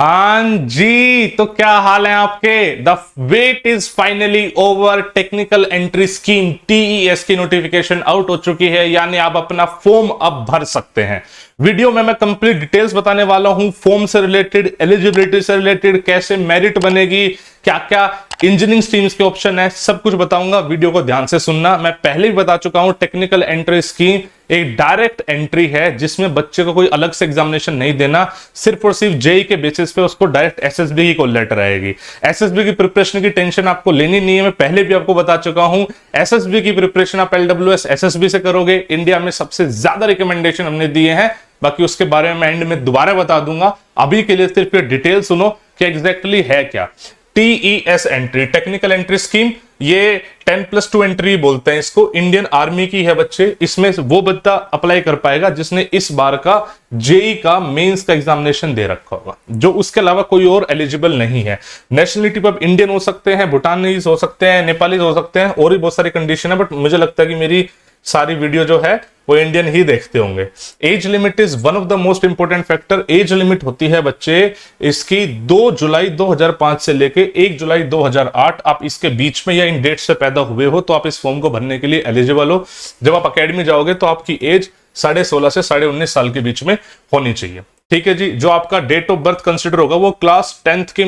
हाँ जी, तो क्या हाल है आपके। The wait is finally over. Technical entry scheme TES की नोटिफिकेशन आउट हो चुकी है, यानी आप अपना फॉर्म अब भर सकते हैं। वीडियो में मैं कंप्लीट डिटेल्स बताने वाला हूं, फॉर्म से रिलेटेड, एलिजिबिलिटी से रिलेटेड, कैसे मेरिट बनेगी, क्या क्या इंजीनियरिंग स्ट्रीम्स के ऑप्शन है, सब कुछ बताऊंगा। वीडियो को ध्यान से सुनना। मैं पहले भी बता चुका हूं, टेक्निकल एंट्री स्कीम एक डायरेक्ट एंट्री है जिसमें बच्चे को कोई अलग से एग्जामिनेशन नहीं देना, सिर्फ और सिर्फ जेई के बेसिस पे उसको डायरेक्ट एसएसबी की कॉल लेटर आएगी। एसएसबी की प्रिपरेशन की टेंशन आपको लेनी नहीं है। मैं पहले भी आपको बता चुका हूं, एसएसबी की प्रिपरेशन आप एलडब्ल्यूएस एसएसबी से करोगे। इंडिया में सबसे ज्यादा रिकमेंडेशन हमने दिए हैं, बाकी उसके बारे में एंड में दोबारा बता दूंगा। अभी के लिए सिर्फ ये डिटेल सुनो कि एग्जैक्टली है क्या। TES entry, technical entry scheme, ये 10+2 एंट्री बोलते हैं इसको। इंडियन आर्मी की है बच्चे। इसमें वो बच्चा अप्लाई कर पाएगा जिसने इस बार का जेई का मेंस का एग्जामिनेशन दे रखा होगा, जो उसके अलावा कोई और एलिजिबल नहीं है। नेशनलिटी पर इंडियन हो सकते हैं, भूटानीज हो सकते हैं, नेपालीज हो सकते हैं, और भी बहुत सारी कंडीशन है, बट मुझे लगता है कि मेरी सारी वीडियो जो है वो इंडियन ही देखते होंगे। Age limit is one of the most important factor. Age limit होती है बच्चे इसकी 2 जुलाई 2005 से लेके 1 जुलाई 2008। आप इसके बीच में या इन डेट से पैदा हुए हो तो आप इस फॉर्म को भरने के लिए एलिजिबल हो। जब आप अकेडमी जाओगे तो आपकी एज 16.5 से 19.5 साल के बीच में होनी चाहिए। ठीक है जी। जो आपका डेट ऑफ बर्थ कंसिडर होगा वो क्लास 10th की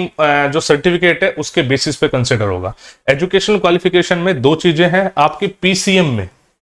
जो सर्टिफिकेट है उसके बेसिस पे कंसिडर होगा। एजुकेशनल क्वालिफिकेशन में 2 चीजें हैं। आपकी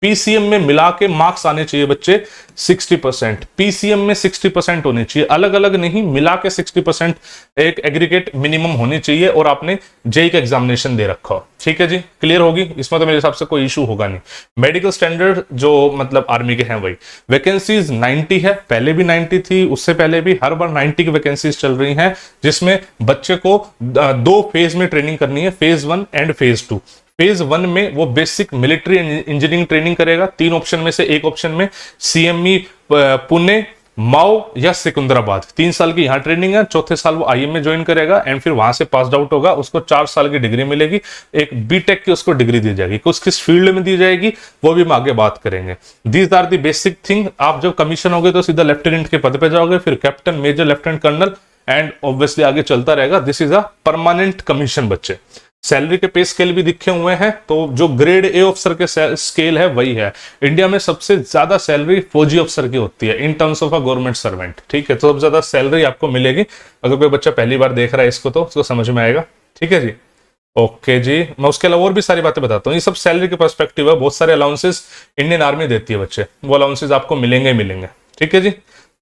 पीसीएम में मिला के मार्क्स आने चाहिए बच्चे 60%। पीसीएम में 60% होने चाहिए, अलग अलग नहीं, मिला के 60% एक एग्रीगेट मिनिमम होनी चाहिए, और आपने जेई का एग्जामिनेशन दे रखा हो। ठीक है जी, क्लियर होगी। इसमें तो मेरे हिसाब से कोई इशू होगा नहीं। मेडिकल स्टैंडर्ड जो मतलब आर्मी के हैं वही। वैकेंसीज 90 है, पहले भी 90 थी, उससे पहले भी हर बार 90 की वैकेंसीज चल रही हैं, जिसमें बच्चे को 2 फेज में ट्रेनिंग करनी है, फेज 1 एंड फेज 2। फेज 1 में वो बेसिक मिलिट्री इंजीनियरिंग ट्रेनिंग करेगा। 3 ऑप्शन में से एक ऑप्शन में सीएमई पुणे, माओ या सिकंदराबाद। 3 साल की यहाँ ट्रेनिंग है। चौथे साल वो आईएम में ज्वाइन करेगा एंड फिर वहां से पास आउट होगा, उसको 4 साल की डिग्री मिलेगी। एक बीटेक की उसको डिग्री दी जाएगी। किस किस फील्ड में दी जाएगी वो भी हम आगे बात करेंगे। These are the basic thing. आप जब कमीशन होगे तो सीधा लेफ्टिनेंट के पद पे जाओगे, फिर captain, major, lieutenant colonel, and obviously आगे चलता रहेगा। This is a permanent commission बच्चे। सैलरी के पे स्केल भी दिखे हुए हैं, तो जो ग्रेड ए ऑफिसर के स्केल है वही है। इंडिया में सबसे ज्यादा सैलरी फौजी अफसर की होती है in terms of a government servant. ठीक है, तो सबसे ज्यादा सैलरी आपको मिलेगी। अगर कोई बच्चा पहली बार देख रहा है इसको तो उसको समझ में आएगा। ठीक है जी, ओके जी। मैं उसके अलावा और भी सारी बातें बताता हूँ। ये सब सैलरी के पर्सपेक्टिव है। बहुत सारे अलाउंसेस इंडियन आर्मी देती है बच्चे, वो अलाउंसेस आपको मिलेंगे मिलेंगे। ठीक है जी,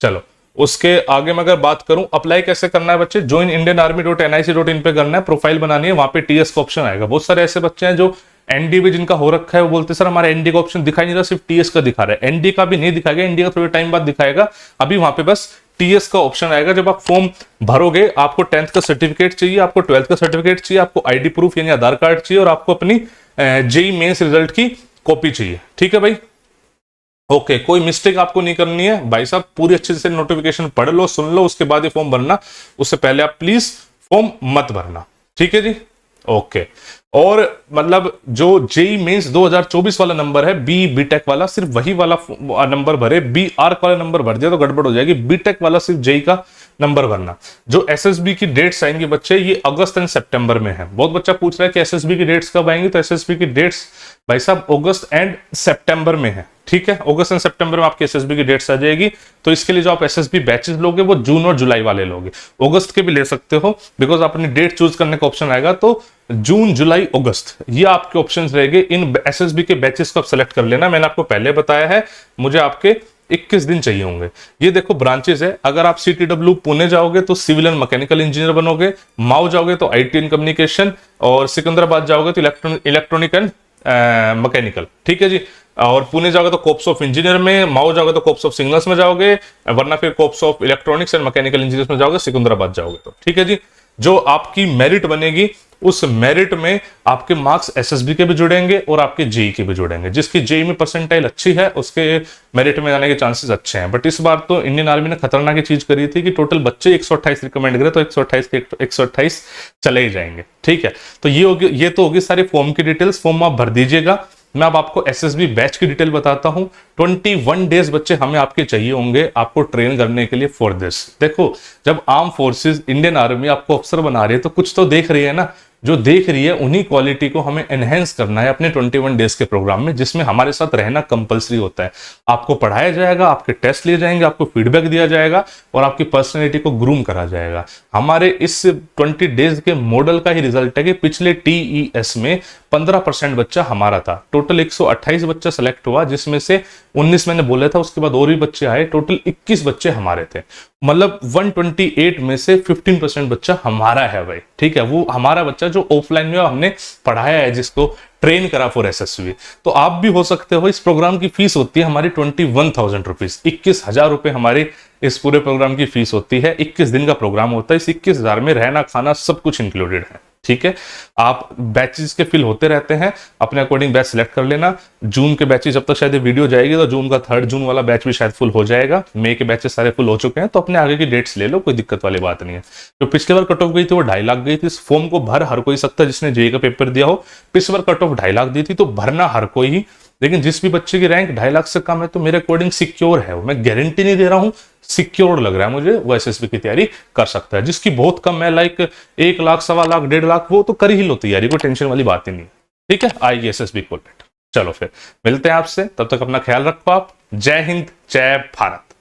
चलो उसके आगे मैं अगर बात करूं, अप्लाई कैसे करना है बच्चे, ज्वाइन इंडियन army.nic.in पे करना है, प्रोफाइल बनानी है, वहां पे टीएस का ऑप्शन आएगा। बहुत सारे ऐसे बच्चे हैं जो एनडी भी जिनका हो रखा है, वो बोलते सर हमारे एनडी का ऑप्शन दिखाई नहीं रहा, सिर्फ टीएस का दिखा रहा है। एनडी का भी नहीं दिखाएगा, एनडी का थोड़े टाइम बाद दिखाएगा। अभी वहां पे बस टीएस का ऑप्शन आएगा। जब आप फॉर्म भरोगे, आपको 10th का सर्टिफिकेट चाहिए, आपको 12th का सर्टिफिकेट चाहिए, आपको आईडी प्रूफ यानी आधार कार्ड चाहिए, और आपको अपनी जेई मेंस रिजल्ट की कॉपी चाहिए। ठीक है भाई, ओके कोई मिस्टेक आपको नहीं करनी है भाई साहब। पूरी अच्छे से नोटिफिकेशन पढ़ लो, सुन लो, उसके बाद ही फॉर्म भरना। उससे पहले आप प्लीज फॉर्म मत भरना। ठीक है जी, ओके। और मतलब जो जेई मेंस 2024 वाला नंबर है, बीटेक वाला, सिर्फ वही वाला नंबर भरे। बी आर्क वाला नंबर भर दिया तो गड़बड़ हो जाएगी। बीटेक वाला सिर्फ जेई का नंबर भरना। जो एसएसबी की डेट्स आएंगी बच्चे, ये अगस्त एंड सितंबर में है। बहुत बच्चा पूछ रहा है कि एसएसबी की डेट्स कब आएंगी, तो एसएसबी की डेट्स भाई साहब अगस्त एंड सितंबर में है। ठीक है, अगस्त एंड सितंबर में आपकी एसएसबी की डेट्स आ जाएगी। तो इसके लिए जो आप एसएसबी बैचेस लोगे वो जून और जुलाई वाले लोगे। अगस्त के भी ले सकते हो, बिकॉज अपनी डेट चूज करने का ऑप्शन आएगा, तो जून, जुलाई, अगस्त ये आपके ऑप्शन रहेंगे। इन एसएसबी के बैचेस को आप सेलेक्ट कर लेना। मैंने आपको पहले बताया है, मुझे आपके 21 दिन चाहिए होंगे। ये देखो ब्रांचेस है। अगर आप सीटीडब्ल्यू पुणे जाओगे तो सिविल एंड मैकेनिकल इंजीनियर बनोगे, माओ जाओगे तो आईटी एंड कम्युनिकेशन, और सिकंदराबाद जाओगे तो इलेक्ट्रॉनिक एंड मैकेनिकल। ठीक है जी। और पुणे जाओगे तो कॉर्प्स ऑफ इंजीनियर में, माओ जाओगे तो कॉर्प्स ऑफ सिग्नल्स में जाओगे, वरना फिर corps of electronics and mechanical engineers में जाओगे सिकंदराबाद जाओगे तो। ठीक है जी। जो आपकी मेरिट बनेगी, उस मेरिट में आपके मार्क्स एसएसबी के भी जुड़ेंगे और आपके जेई के भी जुड़ेंगे। जिसकी जेई में परसेंटाइल अच्छी है उसके मेरिट में जाने के चांसेस अच्छे हैं। बट इस बार तो इंडियन आर्मी ने खतरनाक चीज करी थी कि टोटल बच्चे 128 रिकमेंड करे तो 128 के 128 चले ही जाएंगे। ठीक है, तो ये तो होगी सारी फॉर्म की डिटेल्स। फॉर्म आप भर दीजिएगा। मैं अब आपको एसएसबी बैच की डिटेल बताता हूं। 21 डेज बच्चे हमें आपके चाहिए होंगे आपको ट्रेन करने के लिए फॉर दिस। देखो, जब आर्म फोर्सेस इंडियन आर्मी आपको अफसर बना रही है तो कुछ तो देख रही है ना, जो देख रही है उन्हीं क्वालिटी को हमें एनहेंस करना है अपने 21 डेज के प्रोग्राम में, जिसमें हमारे साथ रहना कंपलसरी होता है। आपको पढ़ाया जाएगा, आपके टेस्ट लिए जाएंगे, आपको फीडबैक दिया जाएगा और आपकी पर्सनैलिटी को ग्रूम करा जाएगा। हमारे इस 20 डेज के मॉडल का ही रिजल्ट है कि पिछले टीईएस में 15% बच्चा हमारा था। टोटल 128 बच्चा सेलेक्ट हुआ, जिसमें से 19 मैंने बोला था, उसके बाद और भी बच्चे आए, टोटल 21 बच्चे हमारे थे। मतलब 128 में से 15% बच्चा हमारा है भाई, ठीक है। वो हमारा बच्चा जो ऑफलाइन में हमने पढ़ाया है, जिसको ट्रेन करा फॉर एसएसबी। तो आप भी हो सकते हो। इस प्रोग्राम की फीस होती है हमारी 21,000 रुपीज, 21,000 रुपए हमारी इस पूरे प्रोग्राम की फीस होती है। 21 दिन का प्रोग्राम होता है। इस 21,000 में रहना खाना सब कुछ इंक्लूडेड है, ठीक है। आप बैचेस के फिल होते रहते हैं, अपने अकॉर्डिंग बैच सिलेक्ट कर लेना। जून के बैचेस, जब तक शायद वीडियो जाएगी तो जून का 3 जून वाला बैच भी शायद फुल हो जाएगा। मई के बैचेस सारे फुल हो चुके हैं, तो अपने आगे की डेट्स ले लो, कोई दिक्कत वाली बात नहीं है। जो पिछले बार कट ऑफ गई थी वो 2.5 लाख गई थी। इस फॉर्म को भर हर कोई सकता है जिसने जेईई का पेपर दिया हो। पिछले बार कट ऑफ 2.5 लाख दी थी, तो भरना हर कोई ही। लेकिन जिस भी बच्चे की रैंक 2.5 लाख से कम है तो मेरे अकॉर्डिंग सिक्योर है, मैं गारंटी नहीं दे रहा हूं, सिक्योर लग रहा है मुझे, वो एसएसबी की तैयारी कर सकता है। जिसकी बहुत कम है, लाइक 1 लाख, 1.25 लाख, 1.5 लाख, वो तो कर ही लो तैयारी, कोई टेंशन वाली बात ही नहीं, ठीक है। आइए एसएसबी को लेट। चलो फिर मिलते हैं आपसे, तब तक अपना ख्याल रखो आप। जय हिंद, जय भारत।